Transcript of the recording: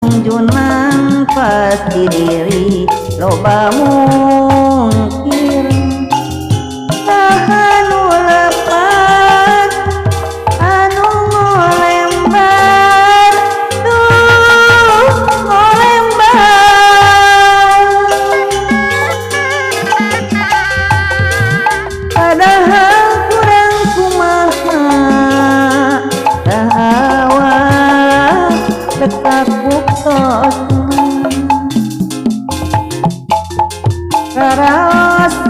Junang pasti diri loba mungkin anu lepas anu ngolembar duh ngolembar padahal kurang kumaha dah awal dekat buktos karaos